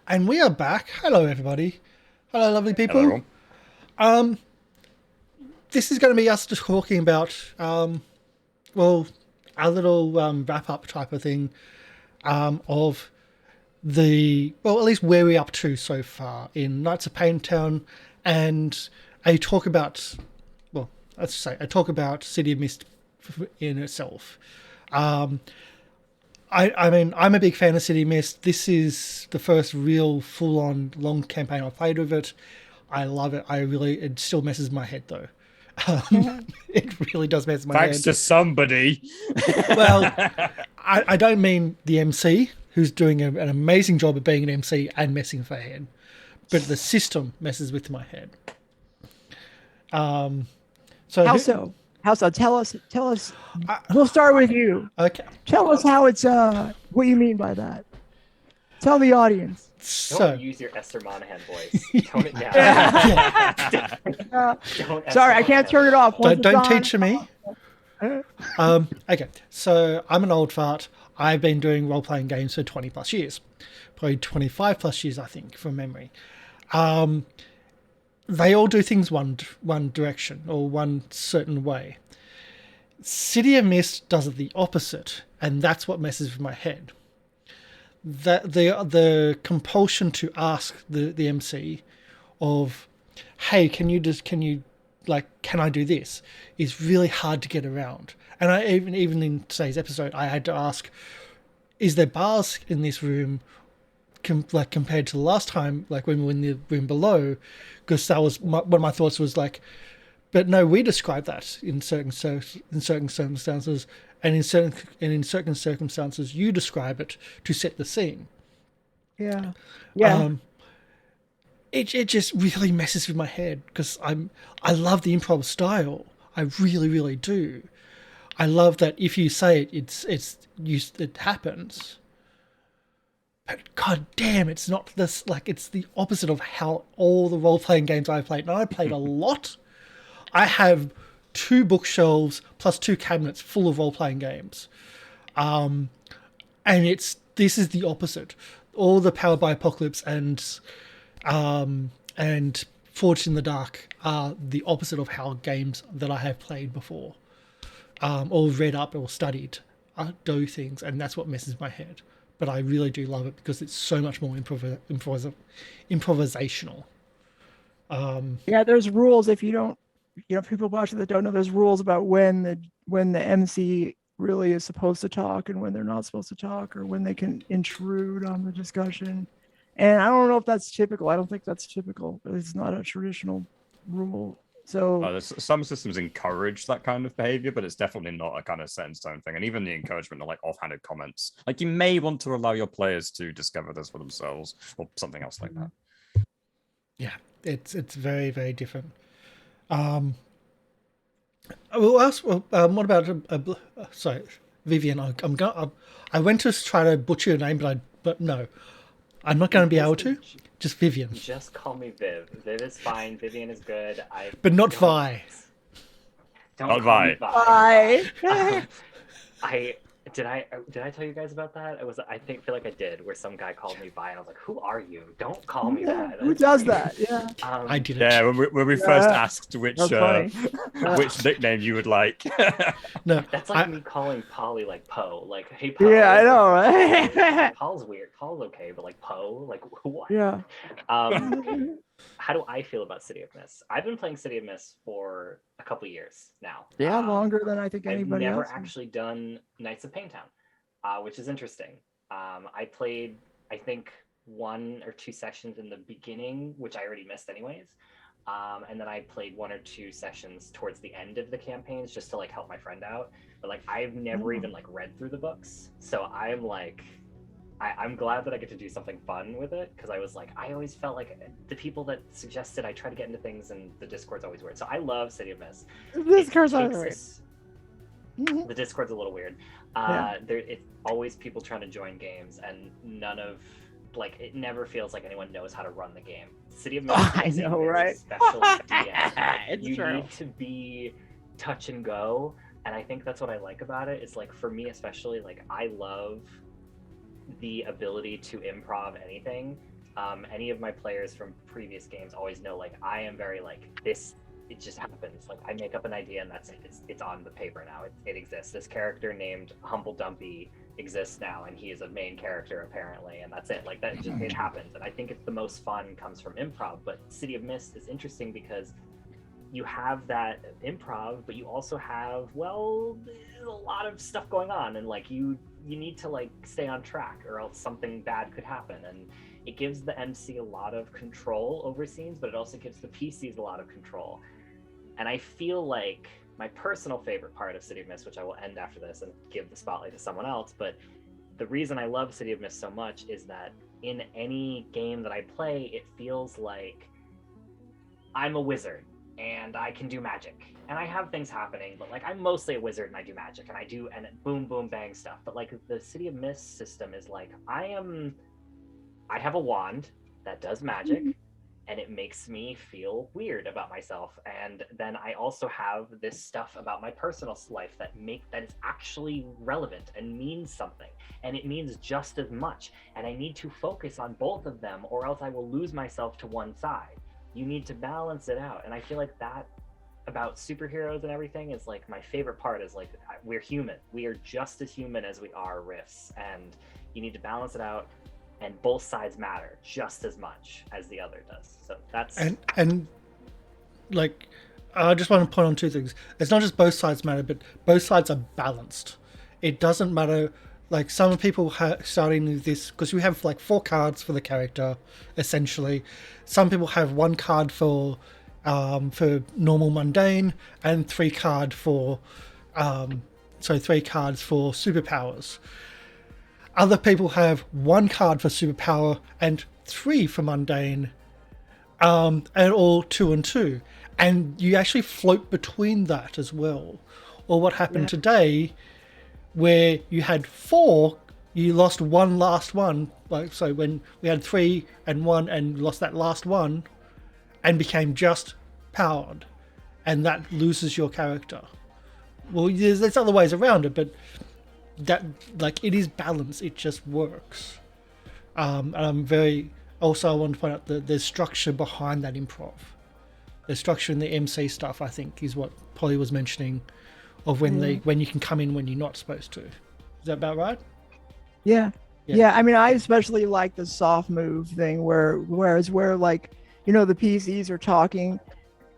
And we are back. Hello, everybody. Hello, lovely Hello, people. everyone. Um, this is going to be us just talking about, well, a little wrap-up type of thing of at least where we're up to so far in Nights of Paynetown, and a talk about, well, let's say a talk about City of Mist in itself. Um, I mean, I'm a big fan of City Mist. This is the first real full-on long campaign I've played with it. I love it. It still messes my head though. It really does mess my Thanks head. to somebody. Well, I don't mean the MC, who's doing an amazing job of being an MC and messing with my head, but the system messes with my head. So How so? How so? Tell us. I, We'll start with you. okay, Tell us how it's what you mean by that. Tell the audience. so Don't use your Esther Monahan voice. Tone it down. Don't Sorry, I can't turn it off. Once don't it's on- teach me. Okay, so I'm an old fart. I've been doing role-playing games for 20 plus years, probably 25 plus years, I think, from memory. They all do things one direction or one certain way. City of Mist does it the opposite, and that's what messes with my head. That the compulsion to ask the MC of, hey, can you can I do this, is really hard to get around. And I even in today's episode, I had to ask, is there bars in this room compared to the last time, like when we were in the room below? Because that was one of my thoughts was like, but no, we describe that in certain circumstances, and in certain circumstances you describe it to set the scene. Yeah. It just really messes with my head because I love the improv style. I really do. I love that if you say it, it happens. But god damn, it's not this, like, it's the opposite of how all the role-playing games I've played. And I played a lot. I have 2 bookshelves plus 2 cabinets full of role-playing games. And this is the opposite. All the Powered by Apocalypse and Forged in the Dark are the opposite of how games that I have played before, or read up or studied, do things, and that's what messes my head. But I really do love it because it's so much more improvisational. Yeah, there's rules if you don't, people watching that don't know, there's rules about when the MC really is supposed to talk and when they're not supposed to talk, or when they can intrude on the discussion. And I don't know if that's typical. I don't think that's typical. It's not a traditional rule. So Some systems encourage that kind of behavior, but it's definitely not a kind of set in stone thing. And even the encouragement of like offhanded comments, like you may want to allow your players to discover this for themselves or something else like that. Yeah, it's very, very different. What about sorry, Vivian? I went to try to butcher your name, but no, I'm not going to be able to. Just Vivian. Just call me Viv. Viv is fine. Vivian is good. But not Vi. Don't Not call me Vi. bye. Did I tell you guys about that? I feel like I did, where some guy called me Vi, and I was like, "Who are you? Don't call me that." Who does that? Yeah. I did it. Yeah, when we first asked which That's funny. which nickname you would like. No, That's like me calling Polly like Poe. Like, hey Poe. Yeah, I know, Like, right? Paul's weird. Paul's okay, but like Poe, like what? Yeah. How do I feel about City of Mist? I've been playing City of Mist for a couple years now. Yeah, longer than I think I've anybody never else. actually done Nights of Paynetown, which is interesting. I played, I think, 1 or 2 sessions in the beginning, which I already missed anyways. And then I played 1 or 2 sessions towards the end of the campaigns just to like help my friend out. But like I've never even like read through the books, so I'm like, I'm glad that I get to do something fun with it, because I was like, I always felt like the people that suggested I try to get into things and the Discord's always weird. So I love City of Mist. This car's on the The Discord's a little weird. It's always people trying to join games, and none of, like, it never feels like anyone knows how to run the game. City of Mist I is know, a right? special DM. It's You true. need to be touch and go, and I think that's what I like about it. It's like, for me especially, like, I love the ability to improv anything. Any of my players from previous games always know, like, I am very like this. It just happens. Like, I make up an idea and that's it. It's on the paper now. It exists. This character named Humble Dumpy exists now, and he is a main character apparently, and that's it. Like, that just, it happens. And I think it's the most fun comes from improv. But City of Mist is interesting because you have that improv, but you also have, well, there's a lot of stuff going on, and like you need to like stay on track, or else something bad could happen. And it gives the MC a lot of control over scenes, but it also gives the PCs a lot of control. And I feel like my personal favorite part of City of Mist, which I will end after this and give the spotlight to someone else, but the reason I love City of Mist so much is that in any game that I play, it feels like I'm a wizard and I can do magic. And I have things happening, but like I'm mostly a wizard and I do magic and boom, boom, bang stuff. But like the City of Mist system is like, I have a wand that does magic, and it makes me feel weird about myself. And then I also have this stuff about my personal life that is actually relevant and means something. And it means just as much. And I need to focus on both of them, or else I will lose myself to one side. You need to balance it out. And I feel like that about superheroes and everything is like my favorite part is like, we're human. We are just as human as we are riffs. And you need to balance it out. And both sides matter just as much as the other does. So that's and like I just want to point on two things. It's not just both sides matter, but both sides are balanced. It doesn't matter. Like some people starting this because we have like 4 cards for the character, essentially. Some people have 1 card for normal mundane and 3 cards for superpowers. Other people have 1 card for superpower and 3 for mundane, and all 2 and 2. And you actually float between that as well. Or what happened today, where you had 4, you lost one last one. Like so, when we had 3 and 1, and lost that last one, and became just powered, and that loses your character. Well, there's other ways around it, but. That like it is balanced, it just works. And I'm very also I want to point out the structure behind that improv. The structure in the MC stuff I think is what Polly was mentioning of when you can come in when you're not supposed to. Is that about right? Yeah. I mean, I especially like the soft move thing where like, you know, the PCs are talking.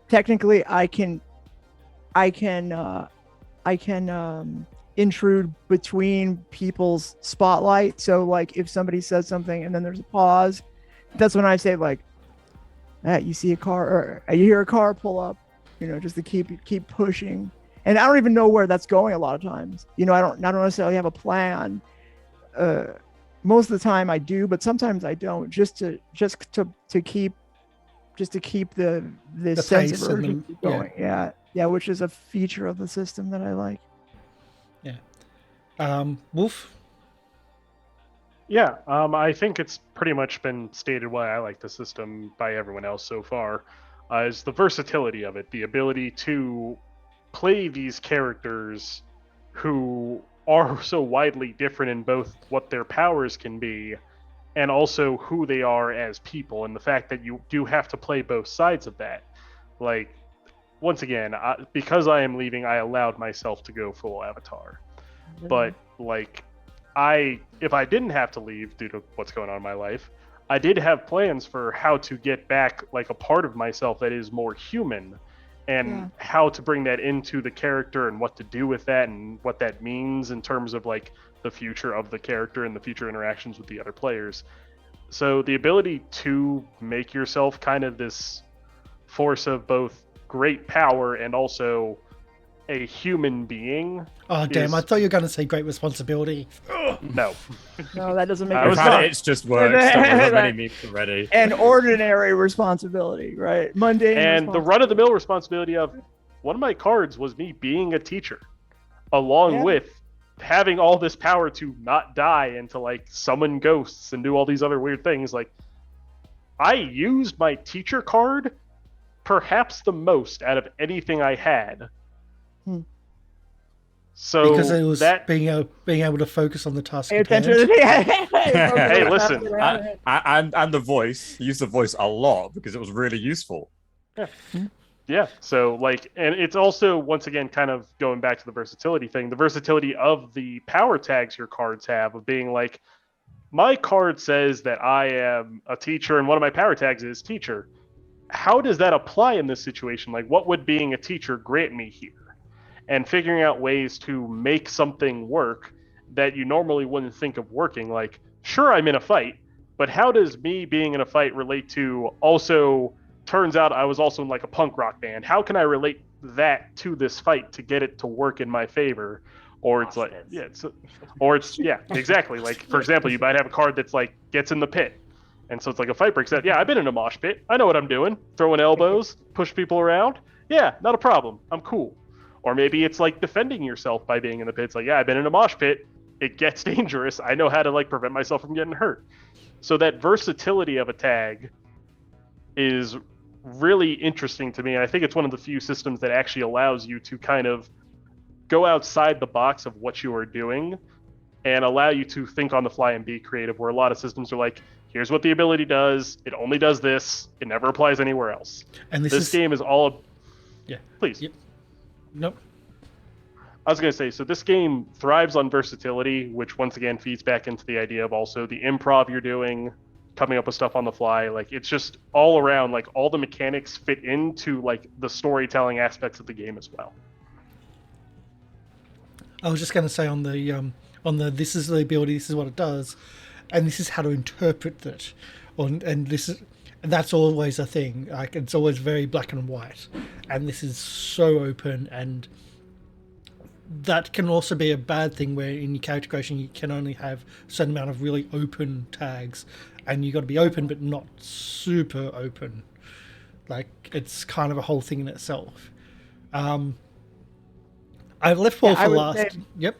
Technically I can intrude between people's spotlight. So like if somebody says something and then there's a pause, that's when I say like, you see a car or you hear a car pull up, you know, just to keep pushing. And I don't even know where that's going a lot of times. You know, I don't necessarily have a plan. Most of the time I do, but sometimes I don't, just to keep the sense of urgency going. Yeah, which is a feature of the system that I like. Wolf? Yeah, I think it's pretty much been stated why I like the system by everyone else so far, is the versatility of it, the ability to play these characters who are so widely different in both what their powers can be and also who they are as people, and the fact that you do have to play both sides of that. Like, once again, because I am leaving, I allowed myself to go full Avatar. But like, if I didn't have to leave due to what's going on in my life, I did have plans for how to get back like a part of myself that is more human, and how to bring that into the character and what to do with that and what that means in terms of like the future of the character and the future interactions with the other players. So the ability to make yourself kind of this force of both great power and also a human being. Oh damn! I thought you were going to say great responsibility. No, that doesn't make sense. It's just works. Many memes already. An ordinary responsibility, right? Mundane. And the run-of-the-mill responsibility of one of my cards was me being a teacher, along with having all this power to not die and to like summon ghosts and do all these other weird things. Like, I used my teacher card perhaps the most out of anything I had. So because it was that being able to focus on the task Pay at attention hand. to the Hey, listen, and the voice. He used the voice a lot because it was really useful. yeah. So like, and it's also once again kind of going back to the versatility thing. The versatility of the power tags your cards have of being like, my card says that I am a teacher, and one of my power tags is teacher. How does that apply in this situation? Like, what would being a teacher grant me here? And figuring out ways to make something work that you normally wouldn't think of working. Like, sure, I'm in a fight, but how does me being in a fight relate to also, turns out I was also in like a punk rock band. How can I relate that to this fight to get it to work in my favor? Or it's like, yeah, exactly. Like, for example, you might have a card that's like gets in the pit. And so it's like a fight breaks out. Yeah, I've been in a mosh pit. I know what I'm doing. Throwing elbows, push people around. Yeah, not a problem. I'm cool. Or maybe it's like defending yourself by being in the pit. It's like, yeah, I've been in a mosh pit. It gets dangerous. I know how to like prevent myself from getting hurt. So that versatility of a tag is really interesting to me. And I think it's one of the few systems that actually allows you to kind of go outside the box of what you are doing and allow you to think on the fly and be creative, where a lot of systems are like, here's what the ability does, it only does this, it never applies anywhere else. And this game is all... Yeah. Please. Yep. Nope. I was going to say, so this game thrives on versatility, which once again feeds back into the idea of also the improv you're doing, coming up with stuff on the fly. Like, it's just all around, like, all the mechanics fit into, like, the storytelling aspects of the game as well. I was just going to say on the this is the ability, this is what it does, and this is how to interpret it, and that's always a thing. Like, it's always very black and white, and this is so open, and that can also be a bad thing where in your character creation you can only have a certain amount of really open tags, and you got to be open but not super open. Like, it's kind of a whole thing in itself. I've left Paul for last. Yep.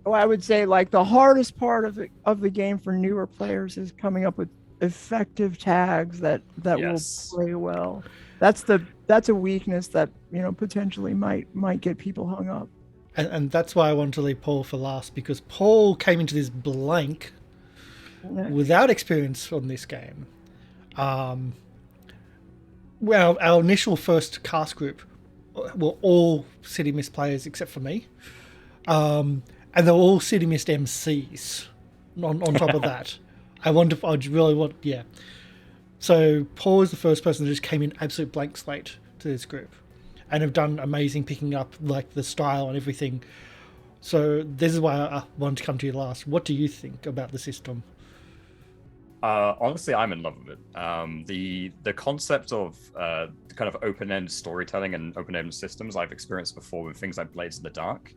Oh, I would say like the hardest part of the game for newer players is coming up with effective tags that Yes. will play well. That's a weakness that, you know, potentially might get people hung up. And that's why I wanted to leave Paul for last, because Paul came into this blank without experience on this game. Well, our initial first cast group were all City Mist players except for me. And they were all City Mist MCs on top of that. So Paul is the first person that just came in absolute blank slate to this group and have done amazing picking up like the style and everything. So this is why I wanted to come to you last. What do you think about the system? Honestly, I'm in love with it. The concept of kind of open-end storytelling and open-end systems I've experienced before with things like Blades in the Dark,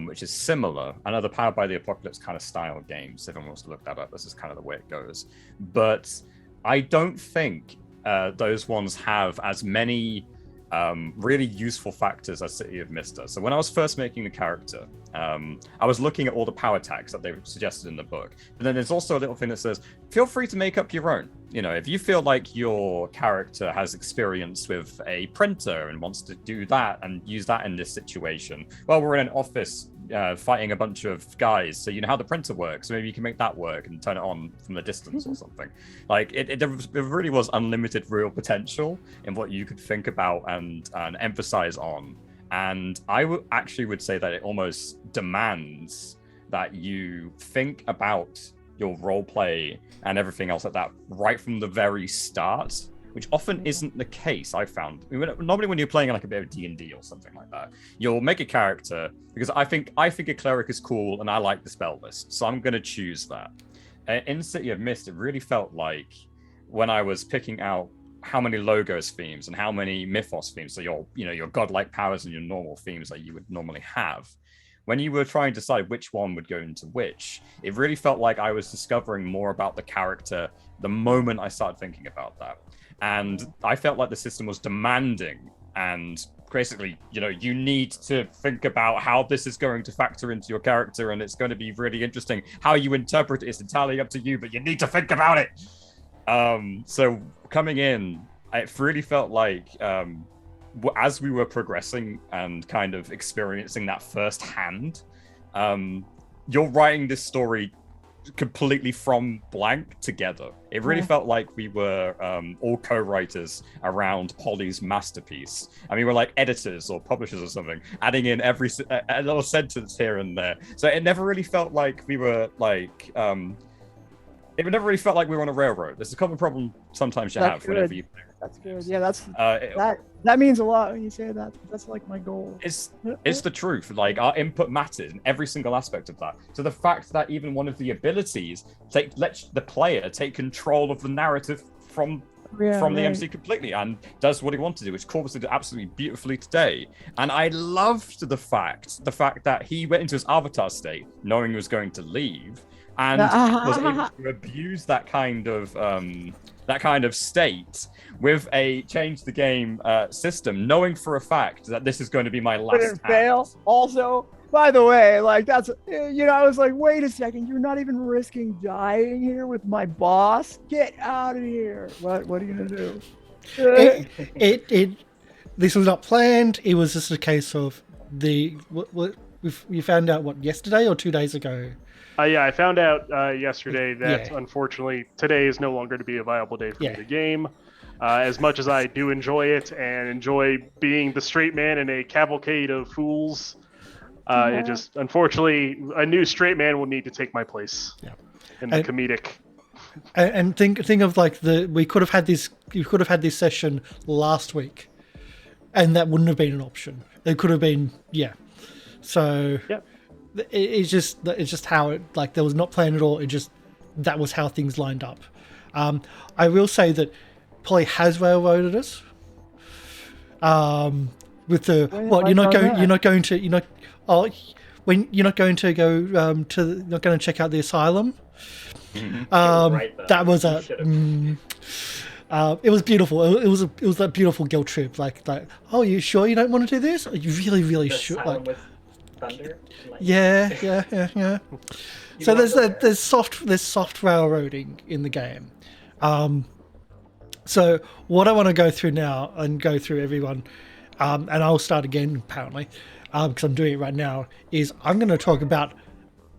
which is similar. Another Powered by the Apocalypse kind of style games. If anyone wants to look that up, this is kind of the way it goes. But I don't think those ones have as many really useful factors as City of Mist does. So when I was first making the character, I was looking at all the power tags that they suggested in the book. But then there's also a little thing that says, feel free to make up your own. You know, if you feel like your character has experience with a printer and wants to do that and use that in this situation, well, we're in an office fighting a bunch of guys, so you know how the printer works, so maybe you can make that work and turn it on from a distance or something. Like, it really was unlimited real potential in what you could think about and emphasize on. And I actually would say that it almost demands that you think about your role play and everything else like that right from the very start, which often isn't the case, I've found. I mean, normally when you're playing like a bit of D&D or something like that, you'll make a character because I think a cleric is cool and I like the spell list, so I'm going to choose that. In City of Mist, it really felt like when I was picking out how many logos themes and how many mythos themes, so your godlike powers and your normal themes that you would normally have, when you were trying to decide which one would go into which, it really felt like I was discovering more about the character the moment I started thinking about that. And I felt like the system was demanding and basically, you need to think about how this is going to factor into your character, and it's going to be really interesting. How you interpret it is entirely up to you, but you need to think about it. So coming in, it really felt like as we were progressing and kind of experiencing that firsthand, you're writing this story completely from blank together. It really felt like we were all co-writers around Polly's masterpiece. I mean, we're like editors or publishers or something, adding in every a little sentence here and there. So it never really felt like we were like it never really felt like we were on a railroad. There's a common problem sometimes you have whenever you play. That's good. Yeah, that means a lot when you say that. That's like my goal. It's the truth. Like, our input matters in every single aspect of that. So the fact that even one of the abilities lets the player take control of the narrative from the MC completely and does what he wants to do, which Corvus did absolutely beautifully today. And I loved the fact that he went into his avatar state knowing he was going to leave and was able to abuse that kind of state with a change the game system, knowing for a fact that this is going to be my last fail. Also, by the way, like that's, I was like, wait a second, you're not even risking dying here with my boss? Get out of here. What are you gonna do? This was not planned. It was just a case of you found out yesterday or 2 days ago? Yeah, I found out yesterday that unfortunately today is no longer to be a viable day for the game. As much as I do enjoy it and enjoy being the straight man in a cavalcade of fools, it just, unfortunately, a new straight man will need to take my place in the comedic. And think of like you could have had this session last week, and that wouldn't have been an option. It could have been So. Yep. It's just how it, like, there was not planned at all. That was how things lined up. I will say that Polly has railroaded us. With the you're not going to check out the asylum. That was it was beautiful. It was that beautiful guilt trip. Like, oh, you sure you don't want to do this? Are you really sure? Like, thunder. Yeah. So there's soft railroading in the game. So what I want to go through now and go through everyone, and I'll start again apparently, because I'm doing it right now, is I'm going to talk about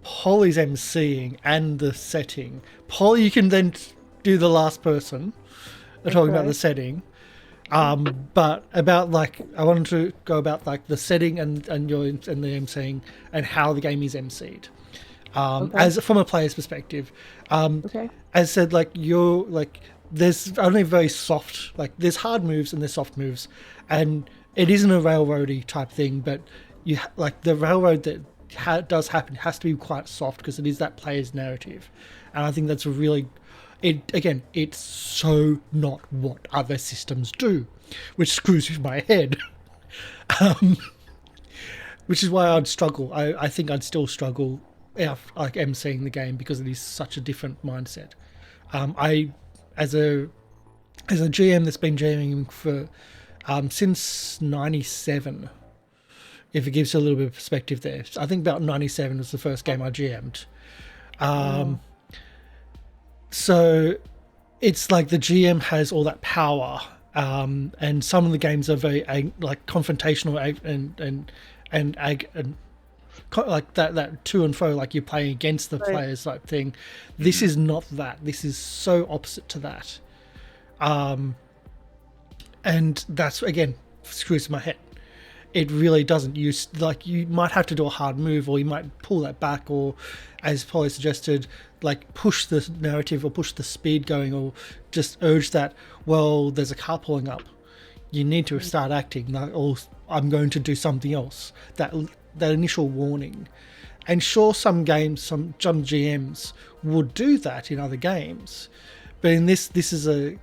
Polly's MCing and the setting. Polly, you can then do the last person talking about the setting. But about, like, I wanted to go about like the setting and the MCing and how the game is MC'd, as from a player's perspective. As I said, like, there's only very soft, like, there's hard moves and there's soft moves, and it isn't a railroady type thing, but like the railroad that does happen has to be quite soft because it is that player's narrative, and I think that's a really. It's so not what other systems do, which screws with my head. Which is why I'd struggle. I think I'd still struggle like emceeing the game because it is such a different mindset. As a GM that's been GMing for since '97, if it gives you a little bit of perspective there. I think about '97 was the first game I GM'd. So it's like the GM has all that power, and some of the games are very like confrontational and like that to and fro, like you're playing against the players type thing. This is not that. This is so opposite to that, and that's again screws my head. It really doesn't. You might have to do a hard move, or you might pull that back, or, as Polly suggested, like push the narrative or push the speed going, or just urge that, well, there's a car pulling up. You need to start acting, or I'm going to do something else. That initial warning. And sure, some games, some GMs would do that in other games, but in this is an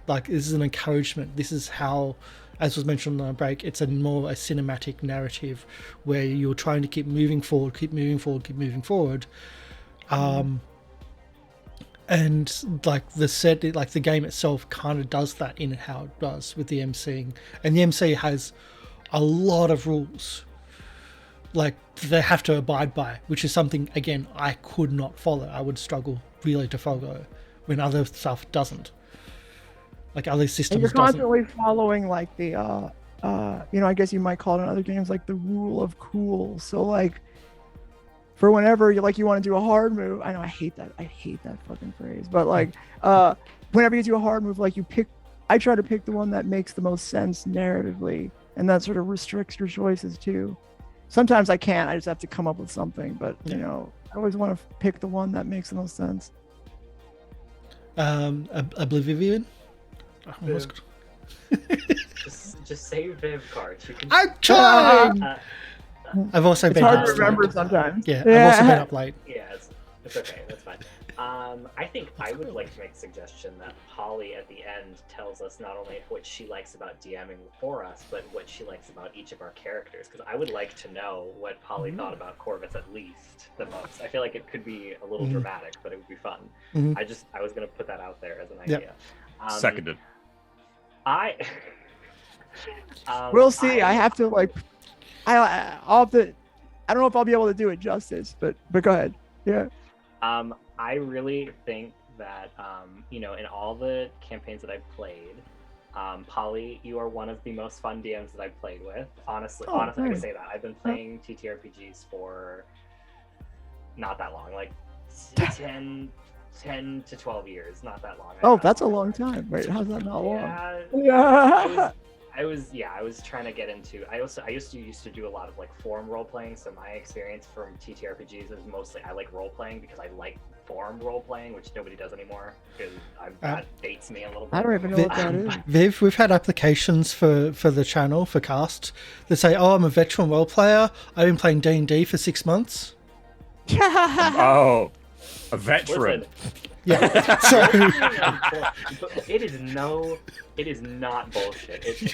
encouragement. This is how, as was mentioned on the break, it's more a cinematic narrative where you're trying to keep moving forward. And like the game itself kind of does that in how it does with the MCing. And the MC has a lot of rules, like, they have to abide by, which is something, again, I could not follow. I would struggle really to follow when other stuff doesn't. Like other systems. And you're constantly following like the I guess you might call it in other games like the rule of cool. So like for whenever you want to do a hard move, I know I hate that fucking phrase, but like whenever you do a hard move, like I try to pick the one that makes the most sense narratively, and that sort of restricts your choices too. Sometimes I can't, I just have to come up with something, but I always want to pick the one that makes the most sense. Oblivivian. Just say Viv, Karsh. You can. I'm trying. I've also It's been hard up to remember late. sometimes. Yeah, I've also been up late. Yeah, it's okay. That's fine. I think I would like to make a suggestion that Holly at the end tells us not only what she likes about DMing for us, but what she likes about each of our characters. Because I would like to know what Holly thought about Corvus at least the most. I feel like it could be a little dramatic, but it would be fun. I was going to put that out there as an idea. Seconded. We'll see. I have to I'll have to. I don't know if I'll be able to do it justice, but go ahead. Yeah. I really think that in all the campaigns that I've played, Polly, you are one of the most fun DMs that I've played with. Honestly, I can say that. I've been playing TTRPGs for not that long, like 10 to 12 years, not that long. Oh, that's a long time. Wait, how's that not long? Yeah. I was trying to get into. I used to do a lot of like forum role playing. So my experience from TTRPGs is mostly I like role playing because I like forum role playing, which nobody does anymore because that dates me a little bit. I don't even know what that is. Viv, we've had applications for the channel for cast that say, "Oh, I'm a veteran role player. I've been playing D&D for 6 months." Oh, a veteran. Listen, Yeah. So it is not bullshit.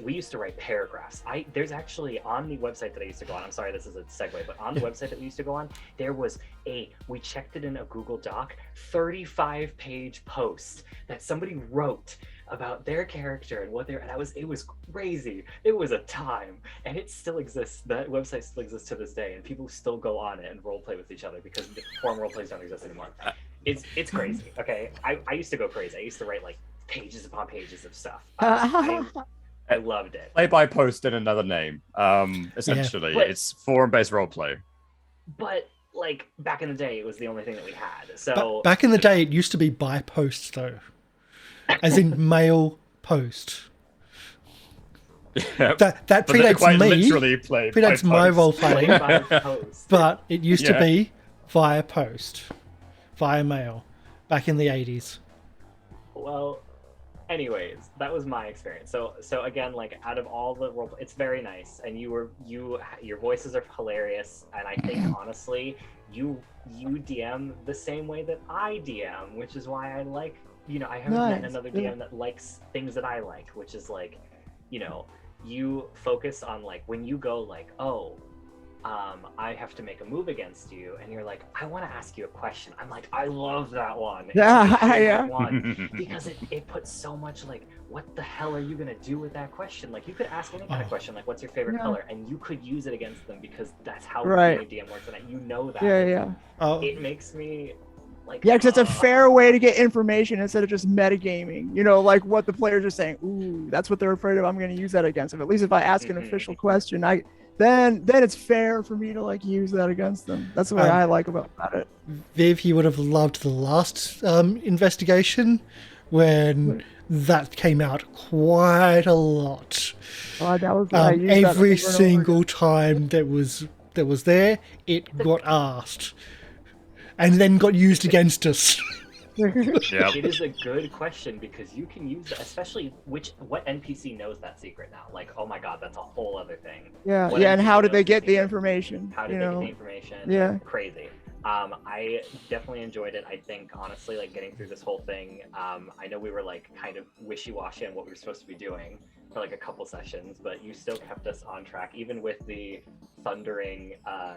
We used to write paragraphs. There's actually on the website that I used to go on, I'm sorry this is a segue, but on the website that we used to go on, there was we checked it in a Google Doc, 35-page post that somebody wrote about their character and what it was crazy. It was a time, and it still exists. That website still exists to this day, and people still go on it and role play with each other because the forum role plays don't exist anymore. It's crazy. Okay, I used to go crazy. I used to write like pages upon pages of stuff. I loved it. Play by post in another name. Essentially, it's forum-based roleplay. But like back in the day, it was the only thing that we had. So back in the day, it used to be by post though, as in mail post. Yep. That predates me. Literally predates my role playing, by post. but it used to be via post, via mail, back in the 80s. Well, anyways, that was my experience. So again, like out of all the role, it's very nice, and your voices are hilarious, and I think honestly, you DM the same way that I DM, which is why I like. I haven't met another DM that likes things that I like, which is like, you focus on like when you go like, I have to make a move against you, and you're like, I want to ask you a question. I'm like, I love that one. Yeah. One, because it puts so much like, what the hell are you gonna do with that question? Like, you could ask any kind of question, like, what's your favorite color, and you could use it against them because that's how DM works, and you know that. Yeah. It makes me like. Yeah, because it's a fair way to get information instead of just metagaming. Like what the players are saying. Ooh, that's what they're afraid of. I'm going to use that against them. At least if I ask an official question, then it's fair for me to like use that against them. That's what I like about it. Viv, you would have loved the last investigation when that came out quite a lot. That was every single time that was there, it got asked, and then got used against us. It is a good question because you can use that, especially what NPC knows that secret now. Like, oh my god, that's a whole other thing. Yeah, and how did they get the information? How did they get the information? Yeah, crazy. I definitely enjoyed it. I think honestly, like getting through this whole thing, I know we were like kind of wishy-washy on what we were supposed to be doing for like a couple sessions, but you still kept us on track, even with the thundering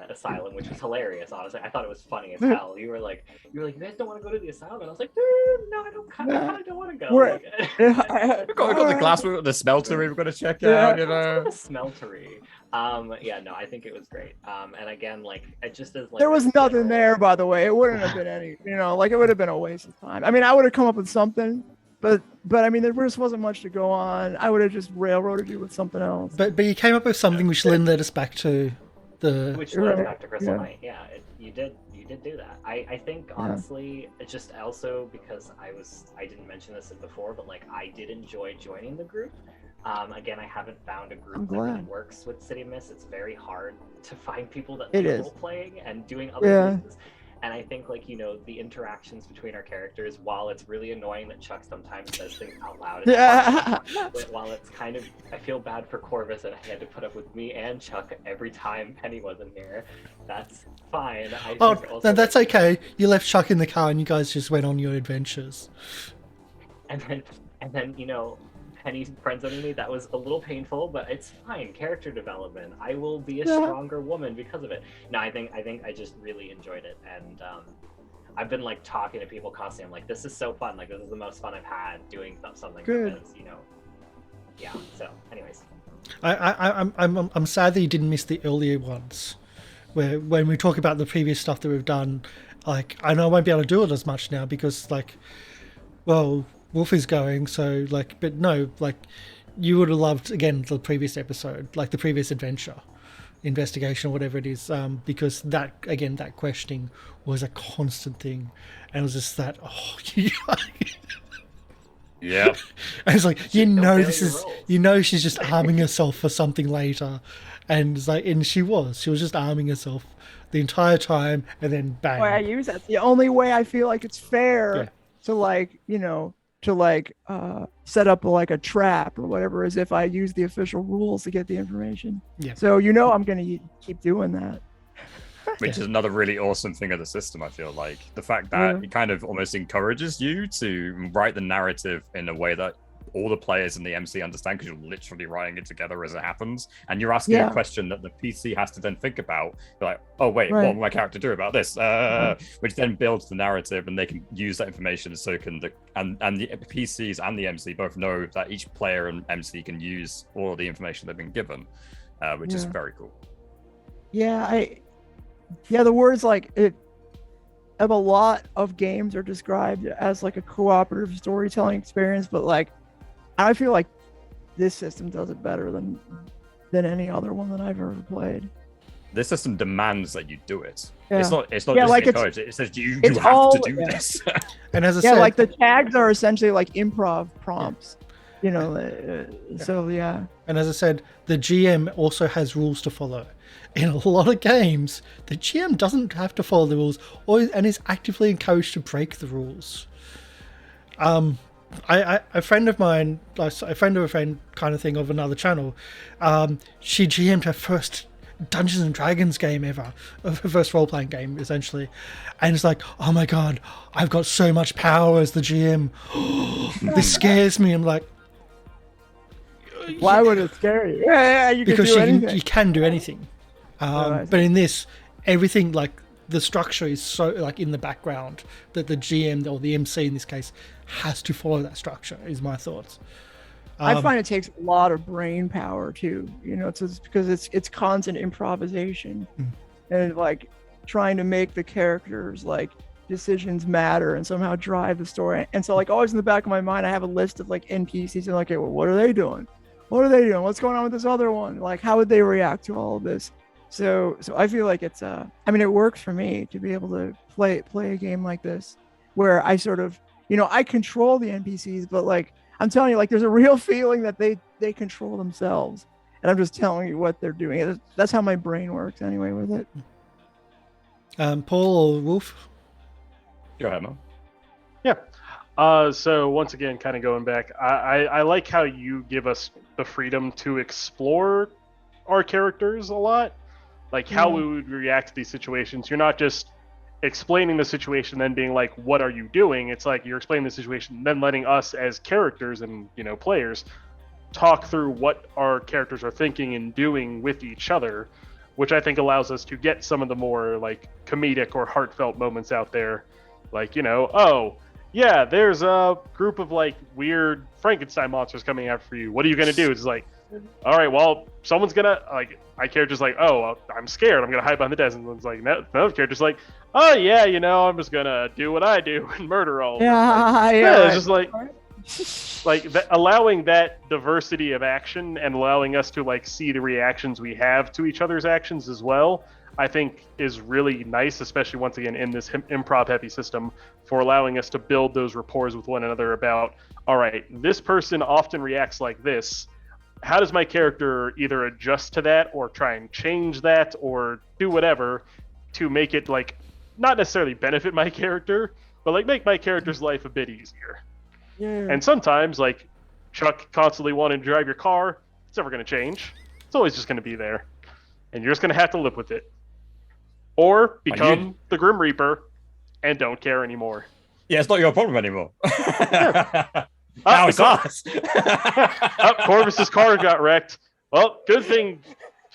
asylum, which was hilarious. Honestly, I thought it was funny as hell. You were like, you guys don't want to go to the asylum, and I was like, no, I kind of don't want to go. We've got the glass, we've got the smeltery we've got to check out. The smeltery. I think it was great. And again, like it just is like there was nothing there, by the way. It wouldn't have been any, like it would have been a waste of time. I mean, I would have come up with something, but I mean, there just wasn't much to go on. I would have just railroaded you with something else. But you came up with something which then led us back to the. Which led back to Crystal Knight. Yeah, you did do that. I think honestly, it's just also because I didn't mention this before, but like I did enjoy joining the group. Again, I haven't found a group that really works with City of Mist. It's very hard to find people that like role playing and doing other things. And I think, like, the interactions between our characters, while it's really annoying that Chuck sometimes says things out loud, but while it's kind of, I feel bad for Corvus and he had to put up with me and Chuck every time Penny wasn't here. That's fine. That's okay. You left Chuck in the car and you guys just went on your adventures. And then Penny's friend-zoning me. That was a little painful, but it's fine. Character development. I will be a stronger woman because of it. No, I think I just really enjoyed it, and I've been like talking to people constantly. I'm like, this is so fun. Like, this is the most fun I've had doing something because yeah. So, anyways, I'm sad that you didn't miss the earlier ones, where when we talk about the previous stuff that we've done. Like, I know I won't be able to do it as much now because, like, well, Wolf is going, so like, but no, like, you would have loved again the previous episode, like the previous adventure, investigation, whatever it is, because that questioning was a constant thing, and it was just that yeah, and it's like she's just arming herself for something later, and it's like, and she was just arming herself the entire time, and then bang. I use that. The only way I feel like it's fair to like set up like a trap or whatever is if I use the official rules to get the information. Yeah. So I'm going to keep doing that. Which is another really awesome thing of the system, I feel like. The fact that it kind of almost encourages you to write the narrative in a way that all the players in the MC understand, because you're literally writing it together as it happens, and you're asking a question that the PC has to then think about. You're like, oh wait, what will my character do about this? Which then builds the narrative, and they can use that information so can the PCs and the MC both know that each player and MC can use all of the information they've been given, which is very cool. The words like it of a lot of games are described as like a cooperative storytelling experience, but like I feel like this system does it better than any other one that I've ever played. This system demands that you do it. It's not just like encouraged. It says you have to do this. And as I said, like the tags are essentially like improv prompts. So yeah. And as I said, the GM also has rules to follow. In a lot of games, the GM doesn't have to follow the rules, and is actively encouraged to break the rules. A friend of mine, a friend of a friend kind of thing of another channel, she GM'd her first Dungeons and Dragons game ever, her first role-playing game essentially, and it's like, oh my god, I've got so much power as the GM. This scares me. I'm like, why would it scare you? You can because do anything. You can do anything. But in this, everything, like, the structure is so like in the background that the GM or the MC in this case has to follow that structure, is my thoughts. I find it takes a lot of brain power too, it's because it's constant improvisation and like trying to make the characters like decisions matter and somehow drive the story. And so like always in the back of my mind, I have a list of like NPCs and like, okay, well, what are they doing? What's going on with this other one? Like, how would they react to all of this? So I feel like it's it works for me to be able to play a game like this where I sort of, I control the NPCs, but like I'm telling you, like there's a real feeling that they control themselves, and I'm just telling you what they're doing. That's how my brain works anyway with it. Paul or Wolf? Go ahead, man. Yeah. So once again, kind of going back, I like how you give us the freedom to explore our characters a lot. Like how we would react to these situations. You're not just explaining the situation then being like, what are you doing? It's like you're explaining the situation, then letting us as characters and players talk through what our characters are thinking and doing with each other, which I think allows us to get some of the more like comedic or heartfelt moments out there. Like, oh yeah, there's a group of like weird Frankenstein monsters coming after you. What are you gonna do? It's like, all right, well, someone's gonna like. My character's like, oh, I'm scared. I'm gonna hide behind the desk. And it's like, another character's like, oh yeah, I'm just gonna do what I do and murder all. Yeah. It's just like, like allowing that diversity of action and allowing us to like see the reactions we have to each other's actions as well, I think is really nice, especially once again in this improv heavy system, for allowing us to build those rapports with one another about, all right, this person often reacts like this. How does my character either adjust to that or try and change that or do whatever to make it like not necessarily benefit my character, but like make my character's life a bit easier. Yeah. And sometimes, like Chuck constantly wanting to drive your car, it's never going to change. It's always just going to be there, and you're just going to have to live with it, or become the Grim Reaper and don't care anymore. Yeah, it's not your problem anymore. Sure. Now it's ours. Corvus's car got wrecked. Well, good thing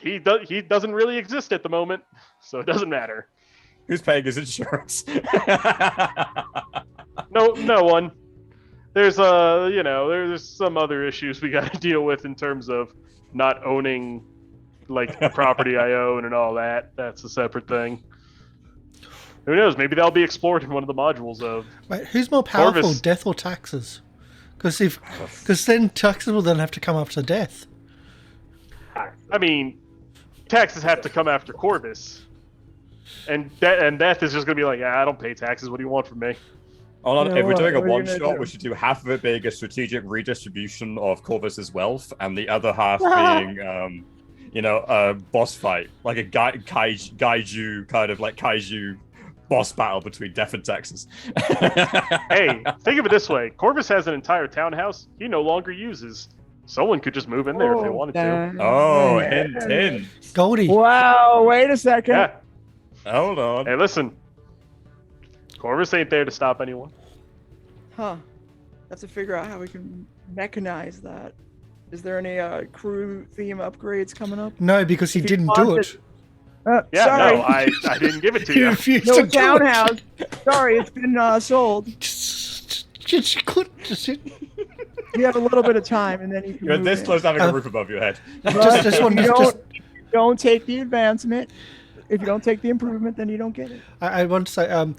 he doesn't really exist at the moment, so it doesn't matter. Who's paying his insurance? No one. There's there's some other issues we got to deal with in terms of not owning like the property I own and all that. That's a separate thing. Who knows? Maybe that'll be explored in one of the modules of. Wait, who's more powerful, Corvus. death or taxes? Because then taxes will then have to come after death. I mean, taxes have to come after Corvus, and death is just gonna be like, I don't pay taxes. What do you want from me? Hold on, if we're doing a what are you one gonna shot, do? we should do half of it being a strategic redistribution of Corvus's wealth, and the other half being, a boss fight, like a kaiju kind of like kaiju boss battle between Death and Texas. Hey, think of it this way: Corvus has an entire townhouse he no longer uses. Someone could just move in there if they wanted to. Oh, hint. Goldie. Wow, wait a second. Yeah. Hold on. Hey, listen. Corvus ain't there to stop anyone. Huh. Have to figure out how we can mechanize that. Is there any crew theme upgrades coming up? No, because he If you didn't want do it- it. Yeah, sorry. no, I didn't give it to He you. refused No to do it. townhouse. Sorry, it's been sold. She couldn't just You have a little bit of time, and then you can. You're move this in. close to having a roof above your head. just one. If you Just don't take the advancement. If you don't take the improvement, then you don't get it. I want to say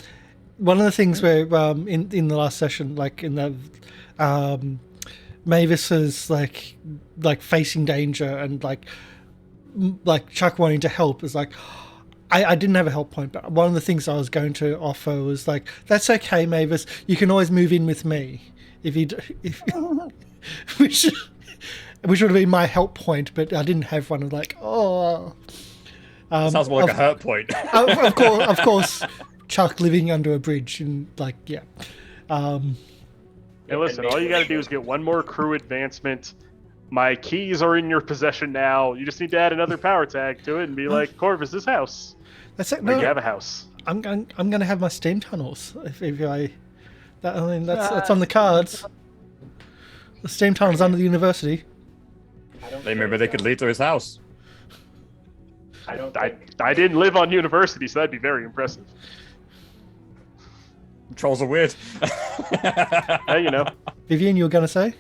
one of the things where in the last session, like in the Mavis is like facing danger and like Chuck wanting to help is like I didn't have a help point, but one of the things I was going to offer was like, that's okay, Mavis, you can always move in with me which would have been my help point, but I didn't have one. Like, Sounds more like a hurt point. of course, Chuck living under a bridge and like, yeah. Hey, listen, all you gotta do is get one more crew advancement. My keys are in your possession now. You just need to add another power tag to it and be like, Corvus's house. That's it. Like, No, you have a house. I'm going to have my steam tunnels. That's on the cards. The steam tunnels under the university. Maybe they could lead to his house. I didn't live on university, so that'd be very impressive. Trolls are weird. Hey, you know. Vivian, you were going to say?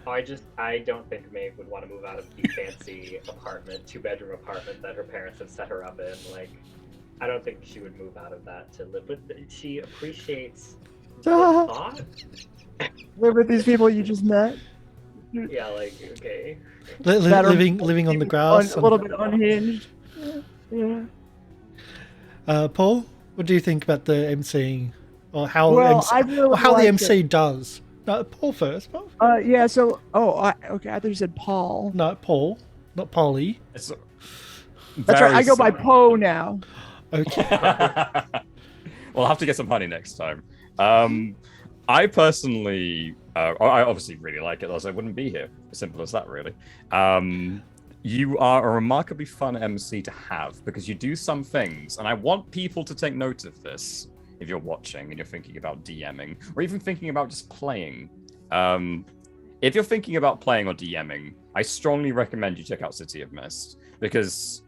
I don't think Maeve would want to move out of the fancy apartment, 2-bedroom apartment that her parents have set her up in. Like, I don't think she would move out of that to live with. She appreciates the thought. Live with these people you just met. Yeah, like, okay. Living on the grass. A little bit unhinged. Yeah. Paul, what do you think about the MCing or how I really how the liked MC does? No, Paul first. Yeah. So, okay. I thought you said Paul. No, Paul, not Polly. It's That's right. I go by Poe now. Okay. We'll have to get some honey next time. I personally, I obviously really like it, else I wouldn't be here. As simple as that, really. You are a remarkably fun MC to have because you do some things, and I want people to take note of this if you're watching and you're thinking about DMing, or even thinking about just playing. If you're thinking about playing or DMing, I strongly recommend you check out City of Mist, because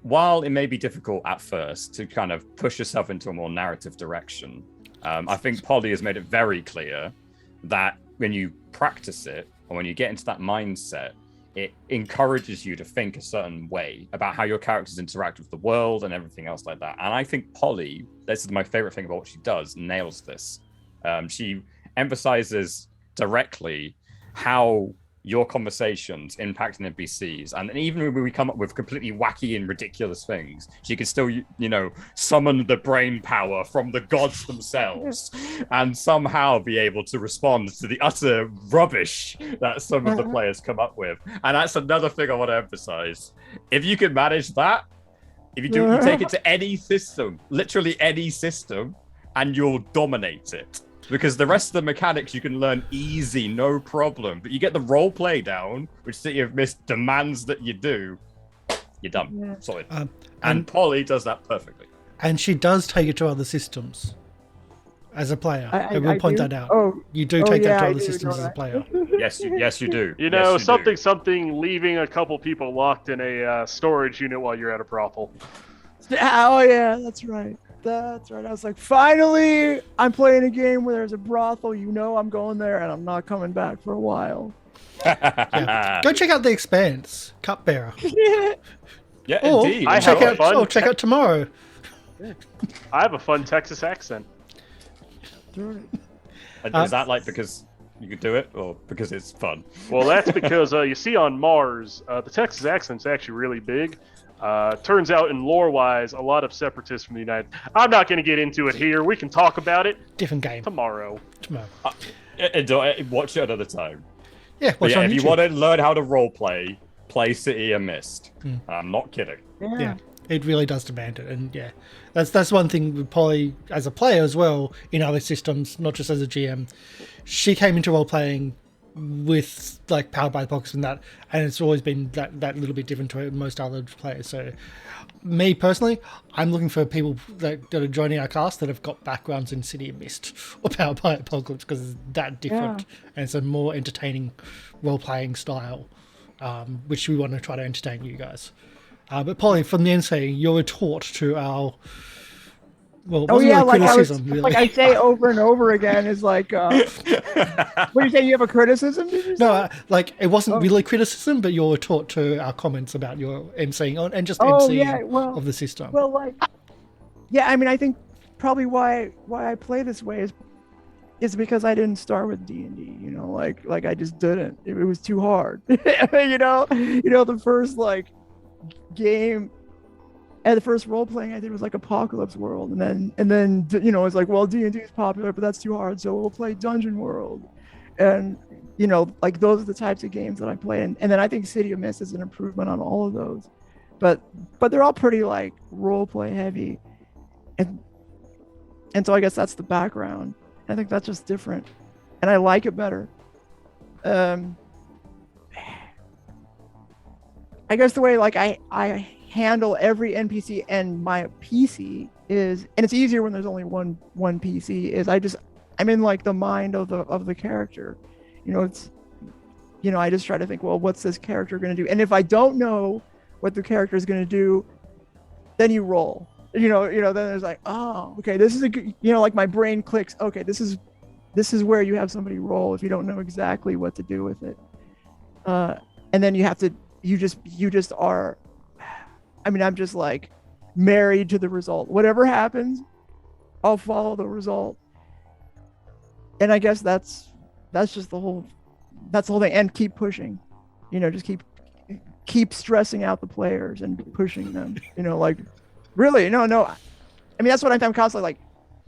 while it may be difficult at first to kind of push yourself into a more narrative direction, I think Polly has made it very clear that when you practice it, or when you get into that mindset, it encourages you to think a certain way about how your characters interact with the world and everything else like that. And I think Polly, this is my favorite thing about what she does, nails this. emphasizes directly how your conversations impact NPCs, and even when we come up with completely wacky and ridiculous things, she can still, summon the brain power from the gods themselves, and somehow be able to respond to the utter rubbish that some of the players come up with. And that's another thing I want to emphasize. If you can manage that, if you take it to any system, literally any system, and you'll dominate it. Because the rest of the mechanics you can learn easy, no problem. But you get the role play down, which City of Mist demands that you do, you're done. Yeah. Solid. And Polly does that perfectly. And she does take it to other systems as a player. I will point that out. You do take that to other systems as a player. Yes, you do. Something leaving a couple people locked in a storage unit while you're at a brothel. Oh, yeah, that's right. That's right. I was like, finally, I'm playing a game where there's a brothel. I'm going there, and I'm not coming back for a while. Yeah. Go check out The Expanse, Cupbearer. Yeah, indeed. Check out Tomorrow. I have a fun Texas accent. Is that because you could do it, or because it's fun? Well, that's because you see on Mars, the Texas accent's actually really big. Turns out, in lore-wise, a lot of separatists from the United... I'm not going to get into it here. We can talk about it. Different game. Tomorrow. Watch it another time. Yeah, watch it on if YouTube. You want to learn how to roleplay, play City of Mist. I'm not kidding. Yeah, it really does demand it. And yeah, that's one thing with Polly as a player as well, in other systems, not just as a GM. She came into role-playing with Powered by the Box and that, and it's always been that little bit different to most other players. So me personally, I'm looking for people that are joining our cast that have got backgrounds in City of Mist or Powered by Apocalypse, because it's that different and it's a more entertaining role-playing style, which we want to try to entertain you guys. But Polly, from the NC, your retort to our criticism, really. I say over and over again is what do you say? You have a criticism? No, it wasn't really criticism, but your retort to our comments about your MCing and just MCing of the system. Well, I think probably why I play this way is because I didn't start with D&D. I just didn't. It was too hard. The first game. And the first role playing I did was Apocalypse World, and then it's D&D is popular, but that's too hard, so we'll play Dungeon World, and those are the types of games that I play, and then I think City of Mist is an improvement on all of those, but they're all pretty role play heavy, and so I guess that's the background. I think that's just different, and I like it better. I guess the way I handle every NPC and my PC is, and it's easier when there's only one PC, is I'm in the mind of the character. I just try to think, well, what's this character going to do? And if I don't know what the character is going to do, then you roll. Then there's okay, this is a good, my brain clicks. Okay, this is where you have somebody roll if you don't know exactly what to do with it. And then you just are. I'm just married to the result. Whatever happens, I'll follow the result. And I guess that's just the whole thing. And keep pushing, just keep stressing out the players and pushing them. Really, no. That's what I'm constantly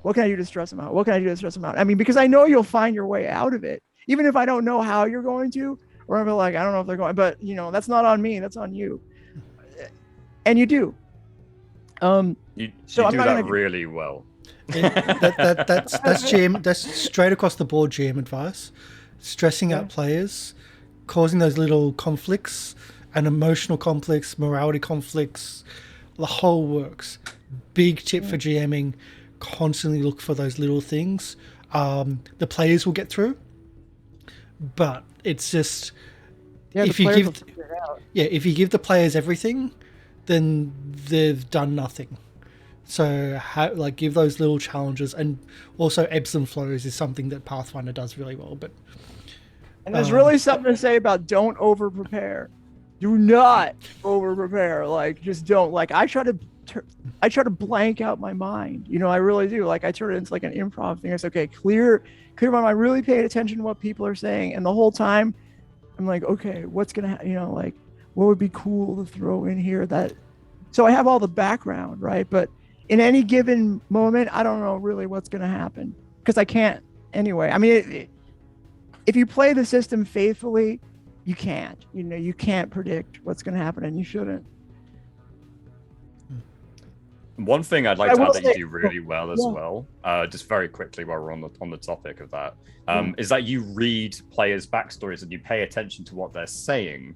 what can I do to stress them out? What can I do to stress them out? Because I know you'll find your way out of it, even if I don't know how you're going to, or I'm I don't know if they're going, but that's not on me. That's on you. And you do. You do that really well. That's GM. That's straight across the board GM advice. Stressing out players, causing those little conflicts, and emotional conflicts, morality conflicts, the whole works. Big tip for GMing: constantly look for those little things. The players will get through, but it's just if you give the players everything, then they've done nothing. So give those little challenges, and also ebbs and flows is something that Pathfinder does really well. And there's really something to say about don't over prepare. Do not over prepare. Just don't. I try to I try to blank out my mind. You know, I really do. Like I turn it into like an improv thing. It's okay, clear my mind. Really paying attention to what people are saying, and the whole time, I'm like, okay, what's gonna, you know, like what would be cool to throw in here that. So I have all the background, right? But in any given moment, I don't know really what's gonna happen because I can't anyway. I mean, if you play the system faithfully, you can't. You know, you can't predict what's gonna happen, and you shouldn't. One thing I'd like to add that you do really well as well, just very quickly while we're on the topic of that, is that you read players' backstories and you pay attention to what they're saying,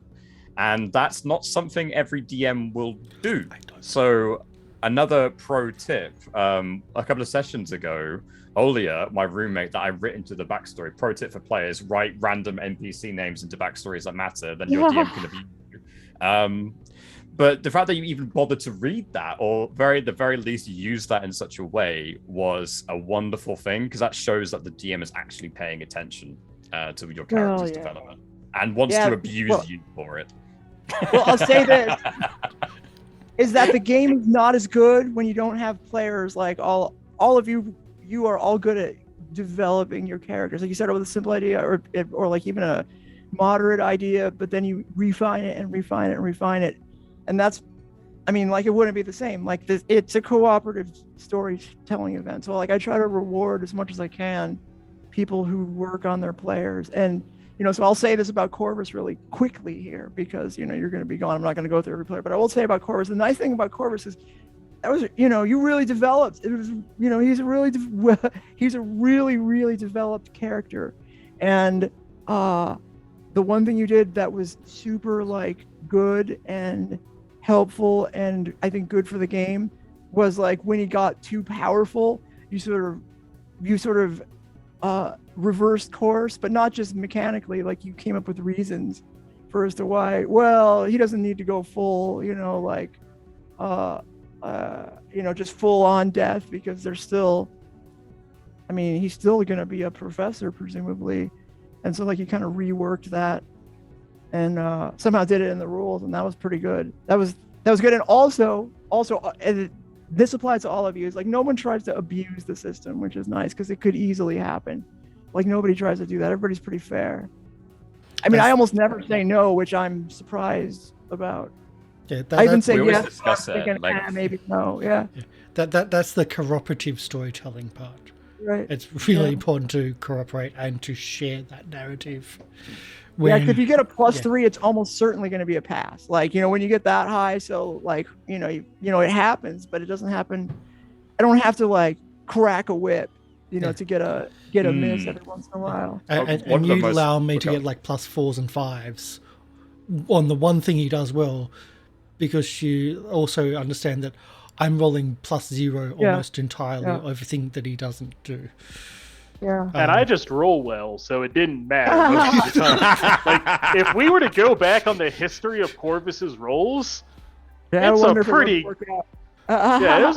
and that's not something every DM will do. So another pro tip, a couple of sessions ago, Olia, my roommate that I written to the backstory, pro tip for players: write random NPC names into backstories that matter, then your DM can abuse you. But the fact that you even bothered to read that, or at the very least use that in such a way, was a wonderful thing, because that shows that the DM is actually paying attention to your character's development and wants to abuse you for it. Well, I'll say this, is that the game is not as good when you don't have players like all of you are all good at developing your characters. Like you started with a simple idea or like even a moderate idea, but then you refine it and refine it and refine it. And that's, I mean, like, it wouldn't be the same. Like, it's a cooperative storytelling event. So, like, I try to reward as much as I can people who work on their players. And, you know, so I'll say this about Corvus really quickly here because, you know, you're going to be gone. I'm not going to go through every player. But I will say about Corvus, the nice thing about Corvus is that was, you know, you really developed. It was, you know, he's a really, really developed character. And the one thing you did that was super, like, good and helpful and I think good for the game was like when he got too powerful, you sort of reversed course, but not just mechanically. Like you came up with reasons for as to why. Well, he doesn't need to go full, you know, like you know, just full on death because there's still. I mean, he's still going to be a professor presumably, and so like you kind of reworked that. And somehow did it in the rules, and that was pretty good. That was good. And also, this applies to all of you. It's like no one tries to abuse the system, which is nice because it could easily happen. Like nobody tries to do that. Everybody's pretty fair. I mean, I almost never say no, which I'm surprised about. Yeah, I even say yes. Discuss it, thinking, maybe no. Yeah. That's the cooperative storytelling part. Right. It's really important to cooperate and to share that narrative. If you get a +3, it's almost certainly going to be a pass. Like, you know, when you get that high, so like, you know, it happens, but it doesn't happen. I don't have to like crack a whip, you know, to get a miss every once in a while. And you allow me to get like +4s and 5s on the one thing he does well, because you also understand that I'm rolling +0 almost entirely everything that he doesn't do. Yeah. And I just roll well, so it didn't matter most of the time. Like, if we were to go back on the history of Corvus's rolls, it was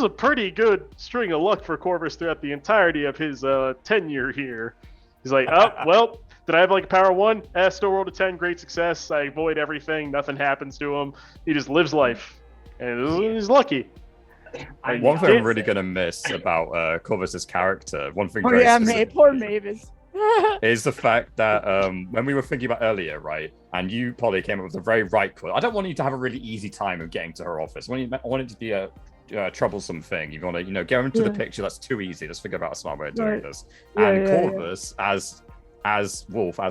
a pretty good string of luck for Corvus throughout the entirety of his tenure here. He's like, oh, well, did I have like a power 1? Still rolled a 10, great success. I avoid everything, nothing happens to him. He just lives life, and he's lucky. One thing I'm really going to miss about Corvus's character, one thing poor Mavis, is the fact that when we were thinking about earlier, right, and you, Polly, came up with a very right quote. I don't want you to have a really easy time of getting to her office. I want it to be a troublesome thing. You want to, you know, go into the picture. That's too easy. Let's figure out a smart way of doing this. And Corvus, as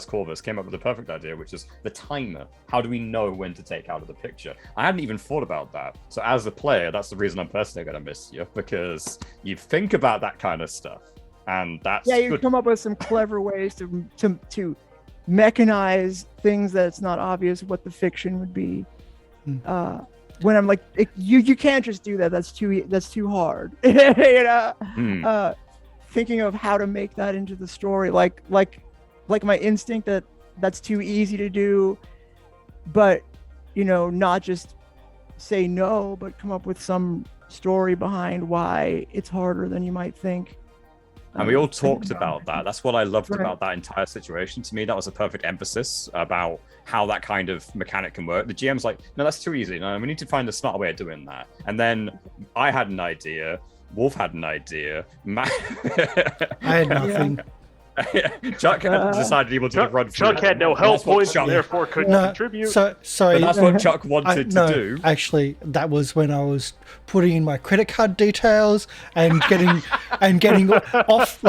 Corvus, came up with the perfect idea, which is the timer. How do we know when to take out of the picture? I hadn't even thought about that. So as a player, that's the reason I'm personally going to miss you, because you think about that kind of stuff, and that's you good. Come up with some clever ways to mechanize things that it's not obvious what the fiction would be. When I'm like, you can't just do that. That's too hard. You know, thinking of how to make that into the story, like my instinct that's too easy to do, but you know, not just say no, but come up with some story behind why it's harder than you might think. And we all talked about that. That's what I loved Right. about that entire situation. To me, that was a perfect emphasis about how that kind of mechanic can work. The GM's like, no, that's too easy. No, we need to find a smarter way of doing that. And then I had an idea. Wolf had an idea. I had nothing. Chuck decided he wanted to run through. Chuck had no health points, and therefore couldn't No, contribute. sorry. But that's what Chuck wanted to no, do. actually, that was when I was putting in my credit card details and getting off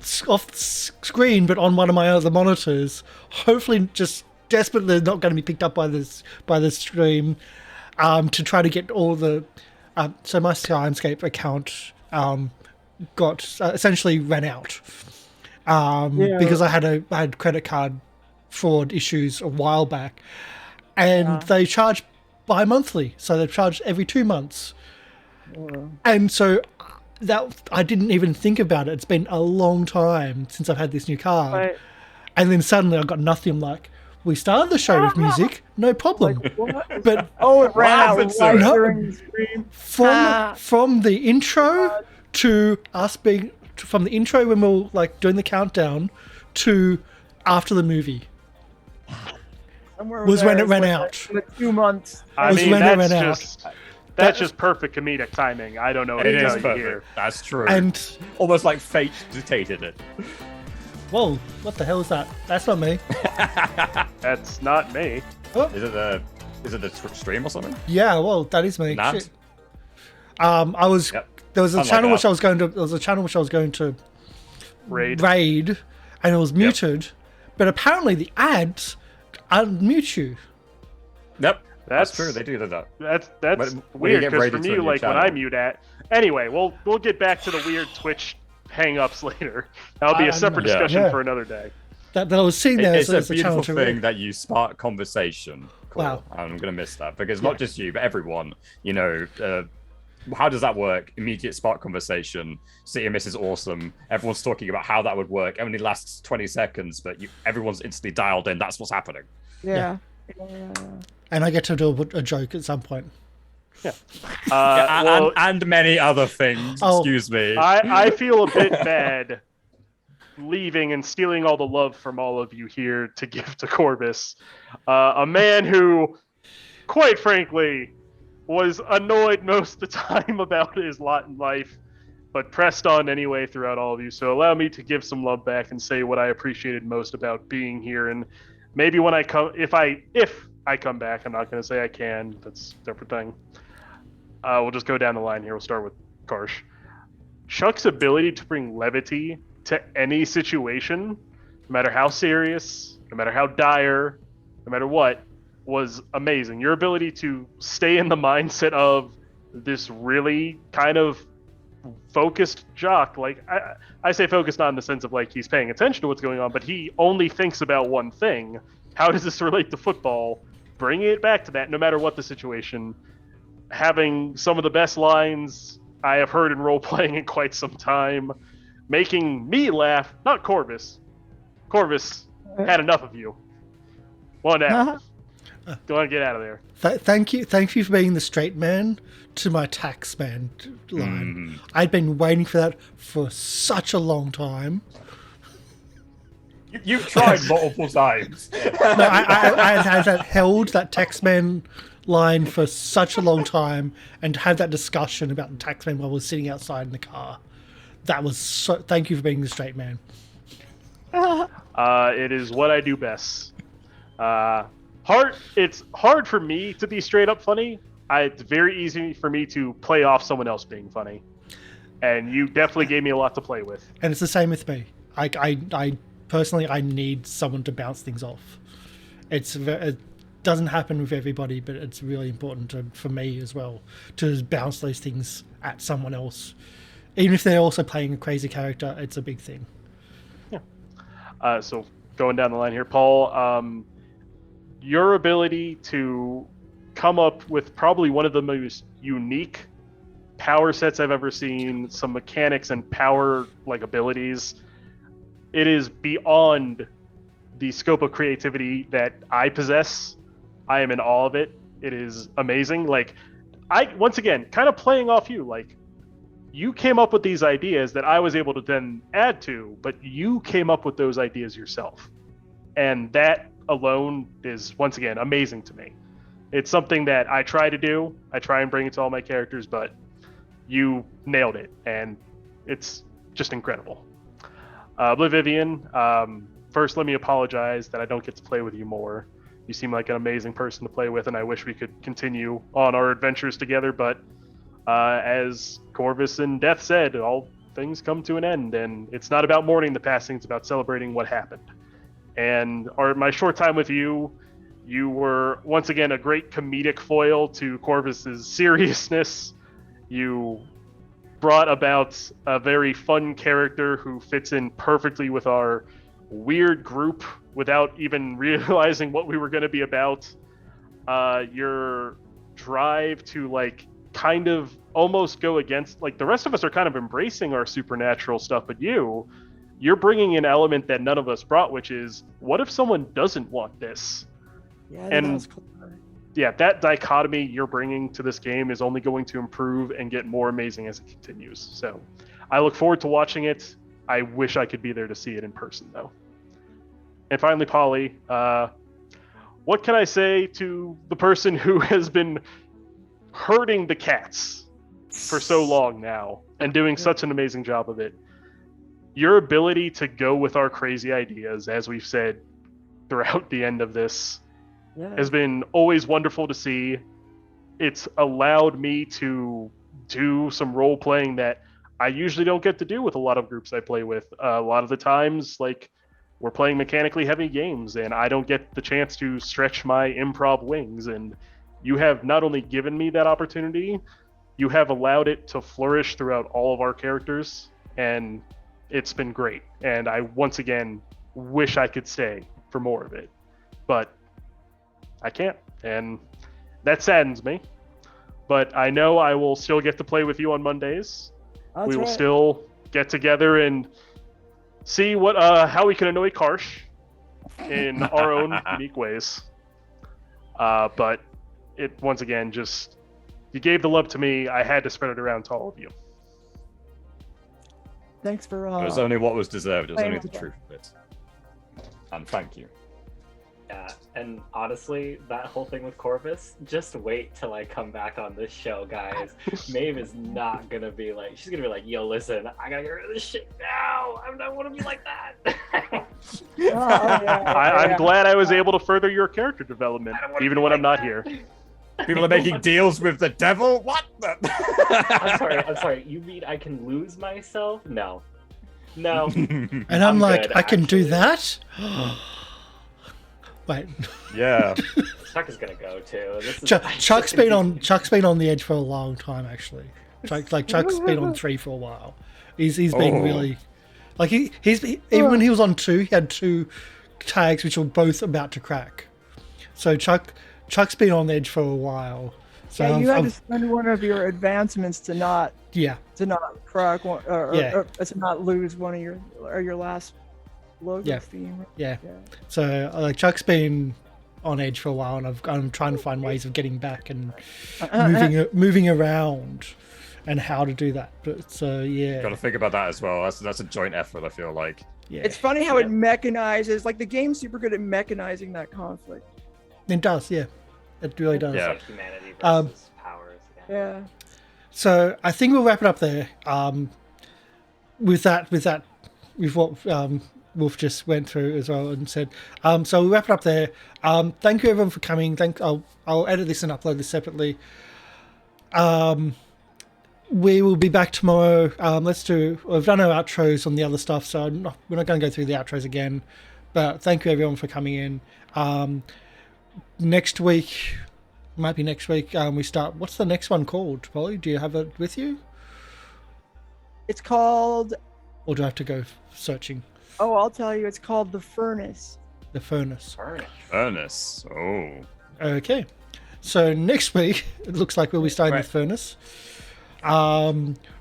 screen, but on one of my other monitors. Hopefully, just desperately not going to be picked up by the stream, to try to get all the. So my Skymescape account got essentially ran out. Because I had credit card fraud issues a while back, and they charge bi-monthly, so they charge every 2 months. And so that I didn't even think about it. It's been a long time since I've had this new card, Right. and then suddenly I got nothing. I'm like, we started the show with music, no problem, but It ran out happened, right sir? during the stream. from the intro to us being from the intro when we were like doing the countdown to after the movie Somewhere was there when it is ran like out. in the 2 months. I was mean, when it that's ran out. that's just perfect comedic timing. I don't know what It to is tell you perfect. here. That's true. And Almost like fate dictated it. whoa, what the hell is that? That's not me. That's not me. Is it the stream or something? Yeah, well, that is me. Nat? Shit. I was Yep. there was a Unlike channel that. which I was going to. There was a channel which I was going to Raid. and it was muted, but apparently the ads unmute you. Yep. That's That's true. They do that. That's When you weird get because for raided to a me, new like when channel. I mute at. Anyway, we'll get back to the weird Twitch hang-ups later. That'll be a separate Yeah. discussion Yeah. for another day. That I was seeing there It's a as a channel beautiful to thing read. that you spark conversation. Cool. Wow. I'm going to miss that because not just you, but everyone, how does that work? Immediate spark conversation. City of Mist is awesome. Everyone's talking about how that would work. It only lasts 20 seconds, but everyone's instantly dialed in. That's what's happening. Yeah. And I get to do a joke at some point. Well, And many other things. Oh. Excuse me. I feel a bit bad leaving and stealing all the love from all of you here to give to Corvus, a man who, quite frankly, was annoyed most of the time about his lot in life, but pressed on anyway throughout all of you. So allow me to give some love back and say what I appreciated most about being here. And maybe when I come, if I come back, I'm not going to say I can. That's a different thing. We'll just go down the line here. We'll start with Karsh. Chuck's ability to bring levity to any situation, no matter how serious, no matter how dire, no matter what, was amazing. Your ability to stay in the mindset of this really kind of focused jock, like I say focused not in the sense of like he's paying attention to what's going on, but he only thinks about one thing. How does this relate to football? Bringing it back to that, no matter what the situation. Having some of the best lines I have heard in role-playing in quite some time. Making me laugh, not Corvus. Corvus had enough of you. One out. Go on, get out of there. Thank you for being the straight man to my tax man line. I'd been waiting for that for such a long time. You've tried multiple times. No, I had held that tax man line for such a long time, and to have that discussion about the tax man while we're sitting outside in the car. That was so. Thank you for being the straight man. It is what I do best. It's hard for me to be straight up funny. It's very easy for me to play off someone else being funny. And you definitely gave me a lot to play with. And it's the same with me. I personally, I need someone to bounce things off. It doesn't happen with everybody, but it's really important for me as well to bounce those things at someone else. Even if they're also playing a crazy character, it's a big thing. Yeah. So going down the line here, Paul, your ability to come up with probably one of the most unique power sets I've ever seen, some mechanics and power like abilities, it is beyond the scope of creativity that I possess. I am in awe of it. It is amazing. Like, once again, kind of playing off you, like, you came up with these ideas that I was able to then add to, but you came up with those ideas yourself. And that alone is, once again, amazing to me. It's something that I try to do. I try and bring it to all my characters, but you nailed it, and it's just incredible. Oblivivian, first let me apologize that I don't get to play with you more. You seem like an amazing person to play with, and I wish we could continue on our adventures together, but as Corvus and Death said, all things come to an end, and it's not about mourning the passing, it's about celebrating what happened. And my short time with you, you were once again a great comedic foil to Corvus's seriousness. You brought about a very fun character who fits in perfectly with our weird group without even realizing what we were going to be about. Your drive to like kind of almost go against, like, the rest of us are kind of embracing our supernatural stuff, but you're bringing an element that none of us brought, which is, what if someone doesn't want this? Yeah, And that was clever. Yeah, that dichotomy you're bringing to this game is only going to improve and get more amazing as it continues. So I look forward to watching it. I wish I could be there to see it in person, though. And finally, Polly, what can I say to the person who has been herding the cats for so long now and doing such an amazing job of it? Your ability to go with our crazy ideas, as we've said throughout the end of this, has been always wonderful to see. It's allowed me to do some role playing that I usually don't get to do with a lot of groups I play with. A lot of the times, like, we're playing mechanically heavy games and I don't get the chance to stretch my improv wings. And you have not only given me that opportunity, you have allowed it to flourish throughout all of our characters. And it's been great. And I, once again, wish I could stay for more of it. But I can't, and that saddens me. But I know I will still get to play with you on Mondays. We will still get together and see what how we can annoy Karsh in our own unique ways. But it, once again, just, you gave the love to me. I had to spread it around to all of you. Thanks for. It was only what was deserved. It was only the truth of it. And thank you. Yeah, and honestly, that whole thing with Corvus, just wait till I come back on this show, guys. Maeve is not gonna be like, she's gonna be like, yo, listen, I gotta get rid of this shit now. I don't want to be like that. I'm glad I was able to further your character development, even when I'm not here. People are making deals with the devil? What? I'm sorry. You mean I can lose myself? No. And I'm like, good, I can actually. do that? Wait. Yeah. Chuck is gonna go too. Chuck's been on the edge for a long time, actually. Chuck's been on 3 for a while. He's been really, like, even when he was on 2, he had 2 tags which were both about to crack. So Chuck's been on the edge for a while. So yeah, you had to spend one of your advancements to not crack one, or to not lose one of your last logo theme. Yeah. So like Chuck's been on edge for a while, and I'm trying to find ways of getting back and moving around, and how to do that. But so yeah, got to think about that as well. That's a joint effort, I feel like. Yeah, it's funny how it mechanizes. Like, the game's super good at mechanizing that conflict. It does, yeah. It really does. Yeah. Like humanity versus powers. Yeah. So I think we'll wrap it up there. With what Wolf just went through as well and said. So we'll wrap it up there. Thank you everyone for coming. I'll edit this and upload this separately. We will be back tomorrow. We've done our outros on the other stuff, so we're not going to go through the outros again. But thank you everyone for coming in. Next week, we start. What's the next one called, Polly? Do you have it with you? It's called. Or do I have to go searching? Oh, I'll tell you. It's called The Furnace. The Furnace. Furnace. Oh. Okay. So next week, it looks like we'll be starting with Furnace.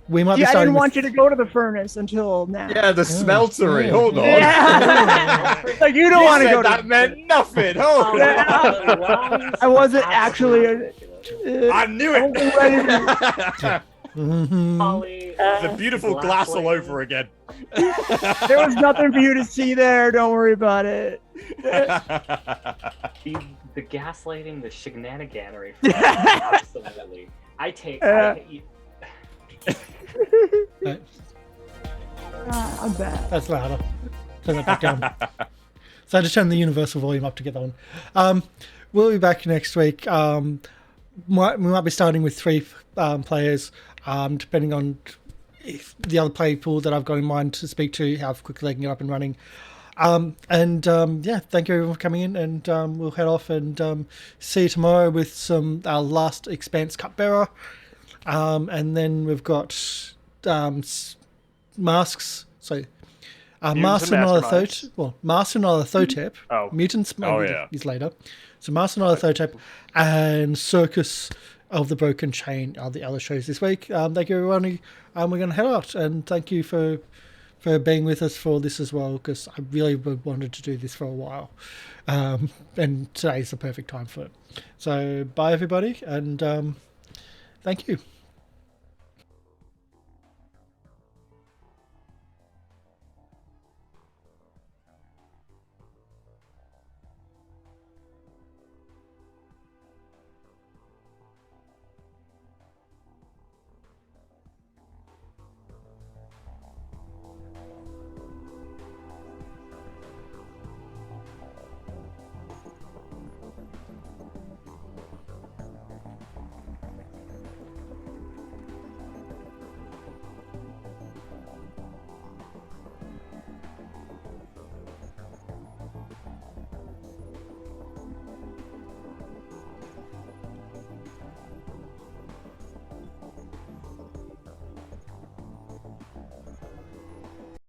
We might be starting. I didn't want you to go to the furnace until now. Yeah, the smeltery. Hold on. Yeah. Like, you don't want to go to that meant nothing. Hold on. I wasn't actually. I knew it. Holly, The beautiful glass all over again. There was nothing for you to see there. Don't worry about it. the gaslighting, the shenaniganery. Absolutely. I'm bad. That's louder. Turn that back down. So I just turned the universal volume up to get that one. We'll be back next week. We might be starting with 3 players, depending on if the other player pool that I've got in mind to speak to, how quickly they can get up and running. Yeah, thank you everyone for coming in, and we'll head off and see you tomorrow with our last Expanse Cupbearer. And then we've got masks. So Master and Thotep. Well, Master and Thotep. Oh. Mutants. Yeah. Is later. So Master and Thotep and Circus of the Broken Chain are the other shows this week. Thank you everyone. We're going to head out, and thank you for being with us for this as well, because I really wanted to do this for a while. And today's the perfect time for it. So bye everybody, and thank you.